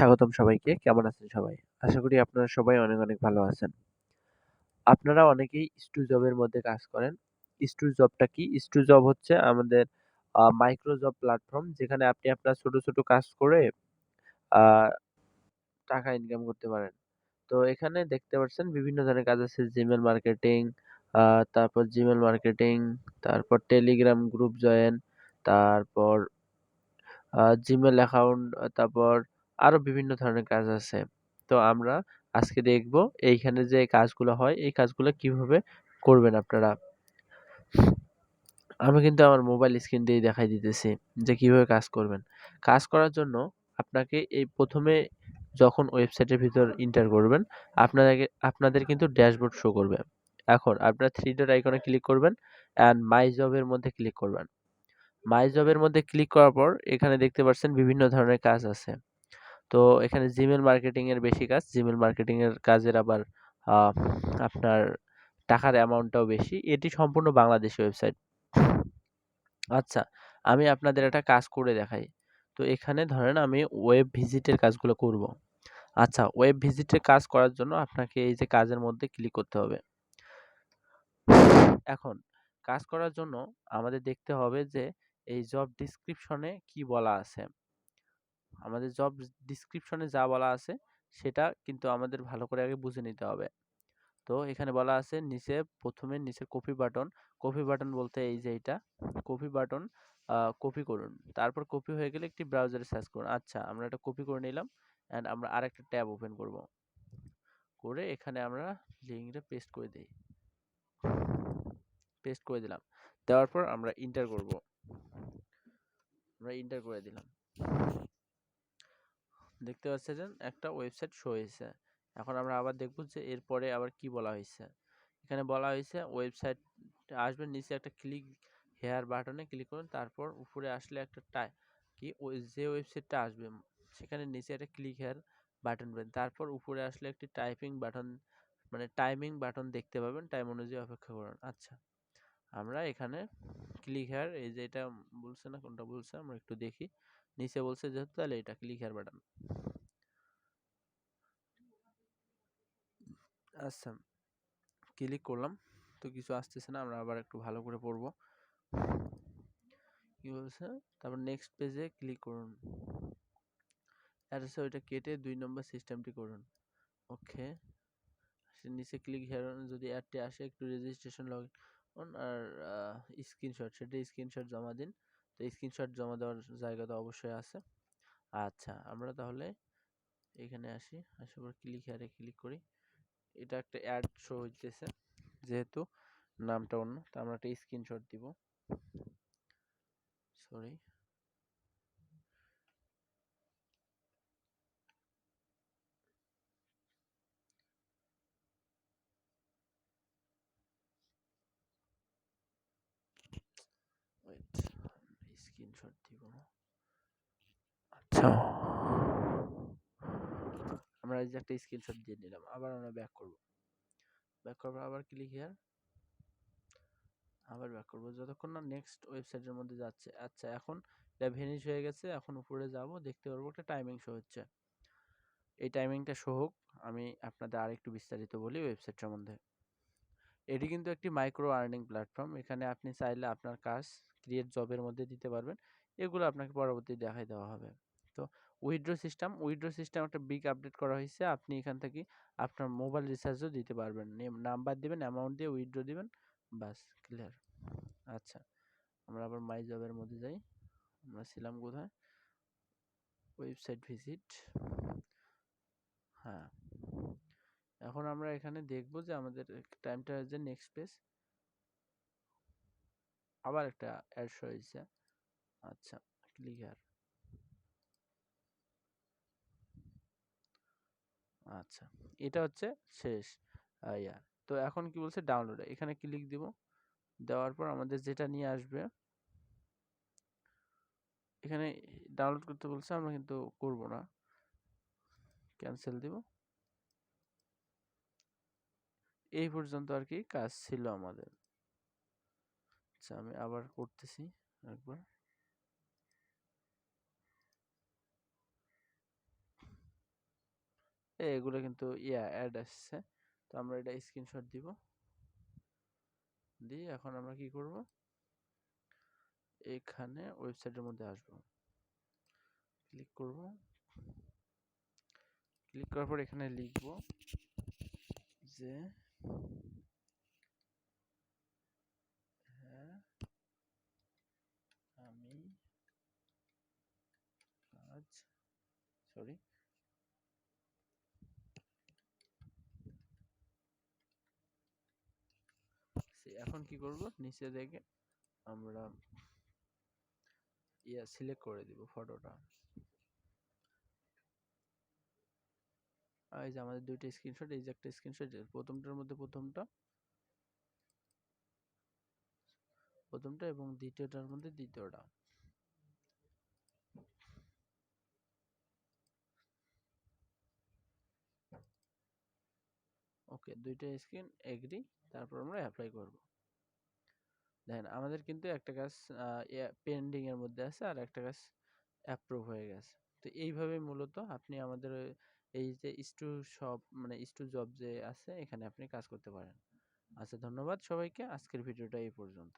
স্বাগতম সবাইকে। কেমন আছেন সবাই? আশা করি আপনারা সবাই অনেক, অনেক ভালো আছেন। আপনারা অনেকেই স্টুজবের মধ্যে কাজ করেন। স্টুজবটা কি? স্টুজব হচ্ছে আমাদের মাইক্রো জব প্ল্যাটফর্ম যেখানে আপনি আপনার ছোট, ছোট কাজ করে আ টাকা ইনকাম করতে পারেন। তো এখানে দেখতে পাচ্ছেন বিভিন্ন ধরনের কাজ আছে জিমেইল মার্কেটিং, আ তারপর জিমেইল মার্কেটিং, তারপর টেলিগ্রাম গ্রুপ জয়েন, তারপর জিমেইল অ্যাকাউন্ট, তারপর আরো বিভিন্ন ধরনের কাজ আছে। তো আমরা আজকে দেখব এইখানে যে কাজগুলো হয়, এই কাজগুলো কিভাবে করবেন আপনারা। আমি কিন্তু আমার মোবাইল স্ক্রিন দিয়েই দেখাই দিতেছি যে কিভাবে কাজ করবেন। কাজ করার জন্য আপনাকে এই ১ম এ যখন ওয়েবসাইটের ভিতর এন্টার করবেন, আপনাদের কিন্তু ড্যাশবোর্ড শো করবে। এখন আপনারা 3 ডট আইকনে ক্লিক করবেন অ্যান্ড মাই জব এর মধ্যে ক্লিক করবেন। মাই জবের মধ্যে ক্লিক করার পর এখানে দেখতে পাচ্ছেন বিভিন্ন ধরনের কাজ আছে। তো এখানে জিমেইল মার্কেটিং এর বেশি কাজ। জিমেইল মার্কেটিং এর কাজের আবার আ আপনার টাকার অ্যামাউন্টটাও বেশি। এটি সম্পূর্ণ বাংলাদেশী ওয়েবসাইট। আচ্ছা, আমি আপনাদের একটা কাজ করে দেখাই। তো এখানে ধরেন আমি ওয়েব ভিজিটের কাজগুলো করব। আচ্ছা, ওয়েব ভিজিটের কাজ করার জন্য আপনাকে এই যে কাজের মধ্যে ক্লিক করতে হবে। এখন কাজ করার জন্য আমাদের দেখতে হবে যে এই জব ডেসক্রিপশনে কি বলা আছে। আমাদের জব ডেসক্রিপশনে যা বলা আছে সেটা কিন্তু আমাদের ভালো করে আগে বুঝে নিতে হবে। তো এখানে বলা আছে নিচে ১ম এ নিচের কপি বাটন, কপি বাটন বলতে এই যে এইটা, কপি বাটন কপি করুন। তারপর কপি হয়ে গেলে একটি ব্রাউজারে সার্চ করুন। আচ্ছা, আমরা এটা কপি করে নিলাম অ্যান্ড আমরা আরেকটা ট্যাব ওপেন করব। করে এখানে আমরা লিংকটা পেস্ট করে দেই। পেস্ট করে দিলাম। দেওয়ার পর আমরা এন্টার করব। আমরা এন্টার করে দিলাম। দেখতে পাচ্ছেন একটা ওয়েবসাইট শো হয়েছে। এখন আমরা আবার দেখব যে এরপরে আবার কি বলা হয়েছে। এখানে বলা হয়েছে ওয়েবসাইট আসবে, নিচে একটা ক্লিক হেয়ার বাটনে ক্লিক করুন, তারপর উপরে আসলে একটা কি ওই যে ওয়েবসাইটটা আসবে সেখানে নিচে একটা ক্লিক হেয়ার বাটন পাবেন, তারপর উপরে আসলে একটি টাইপিং বাটন মানে টাইমিং বাটন দেখতে পাবেন, টাইম অনুযায়ী অপেক্ষা করুন। আচ্ছা, আমরা এখানে ক্লিক হেয়ার এই যে এটা বলছে না, কোনটা বলছে আমরা একটু দেখি। নিচে বলছে যেহেতু তাহলে এটা ক্লিক হেয়ার বাটন। আচ্ছা, ক্লিক করলাম তো কিছু আসতেছে না, আমরা আবার একটু ভালো করে পড়বো কি বলছে। তারপর নেক্সট পেজে ক্লিক করুন, অ্যাড্রেসে ওইটা কেটে 2 নম্বর সিস্টেমটি করুন। ওকে, নিচে ক্লিক হেয়ার যদি অ্যাডটি আসে একটু রেজিস্ট্রেশন লগ অন আর স্ক্রিনশট, সেটা স্ক্রিনশট জমা দিন। তো স্ক্রিনশট জমা দেওয়ার জায়গা তো অবশ্যই আছে। আচ্ছা, আমরা তাহলে এখানে আসি, আসার পর ক্লিক হেয়ারে ক্লিক করি। এটা একটা অ্যাড শো হইতেছে যেহেতু নামটা অন্য, তো আমরা একটা স্ক্রিনশট দিব। সরি, ওয়েট, স্ক্রিনশট দিব। আচ্ছা, আমরা এই যে একটা স্ক্রিনশট দিয়ে নিলাম। আবার আমরা ব্যাক করব, ব্যাক করব, আবার ক্লিক হিয়ার, আবার ব্যাক করব যতক্ষণ না নেক্সট ওয়েবসাইটের মধ্যে যাচ্ছে। আচ্ছা, এখন এটা ভেনিশ হয়ে গেছে। এখন উপরে যাব, দেখতে পারবো একটা টাইমিং শো হচ্ছে। এই টাইমিংটা শো হোক, আমি আপনাদের আরেকটু বিস্তারিত বলি ওয়েবসাইট সম্বন্ধে। এটি কিন্তু একটি মাইক্রো আর্নিং প্ল্যাটফর্ম। এখানে আপনি চাইলে আপনার কাজ ক্রিয়েট জবের মধ্যে দিতে পারবেন। এগুলো আপনাকে পরবর্তী দেখাই দেওয়া হবে। তো উইথড্র সিস্টেম একটা বিগ আপডেট করা হয়েছে। আপনি এখান থেকে আপনার মোবাইল রিচার্জও দিতে পারবেন। নাম্বার দিবেন, অ্যামাউন্ট দিয়ে উইথড্র দিবেন, বাস ক্লিয়ার। আচ্ছা, আমরা আবার মাই জবের মধ্যে যাই। আমরা ছিলাম কোথায়? Website visit. হ্যাঁ, এখন আমরা এখানে দেখব যে আমাদের টাইমটা যে নেক্সট পেজ, আবার একটা অ্যাড শো হয়েছে। আচ্ছা, ক্লিয়ার। আচ্ছা, এটা হচ্ছে শেষ ইয়া। তো এখন কি বলছে ডাউনলোড, এখানে ক্লিক দিব। দেওয়ার পর আমাদের যেটা নিয়ে আসবে, এখানে ডাউনলোড করতে বলছে, আমরা কিন্তু করব না, ক্যান্সেল দিব। এই পর্যন্ত আর কি কাজ ছিল আমাদের। আচ্ছা, আমি আবার করতেছি একবার। এগুলো কিন্তু অ্যাড আসছে। তো আমরা এটা স্ক্রিনশট দিব। দিয়ে এখন আমরা কি করব, এখানে ওয়েবসাইটের মধ্যে আসব, ক্লিক করব। ক্লিক করার পর এখানে লিখব যে হ্যাঁ আমি কাজ সরি এখন কি করব, নিচে দেখে আমরা সিলেক্ট করে দিব ফটোটা। এই যে আমাদের দুইটা স্ক্রিনশট, এই যে একটা স্ক্রিনশট, প্রথমটার মধ্যে প্রথমটা এবং দ্বিতীয়টার মধ্যে দ্বিতীয়টা। ওকে, দুইটা স্ক্রিন এগ্রি, তারপর আমরা অ্যাপ্লাই করব। দেখেন আমাদের কিন্তু একটা কাজ পেন্ডিং এর মধ্যে আছে, আর একটা কাজ অ্যাপ্রুভ হয়ে গেছে। তো এইভাবে মূলত আপনি আমাদের এই যে ইস্টু শপ মানে ইস্টু জব যে আছে এখানে আপনি কাজ করতে পারেন। আচ্ছা, ধন্যবাদ সবাইকে। আজকের ভিডিওটা এই পর্যন্ত।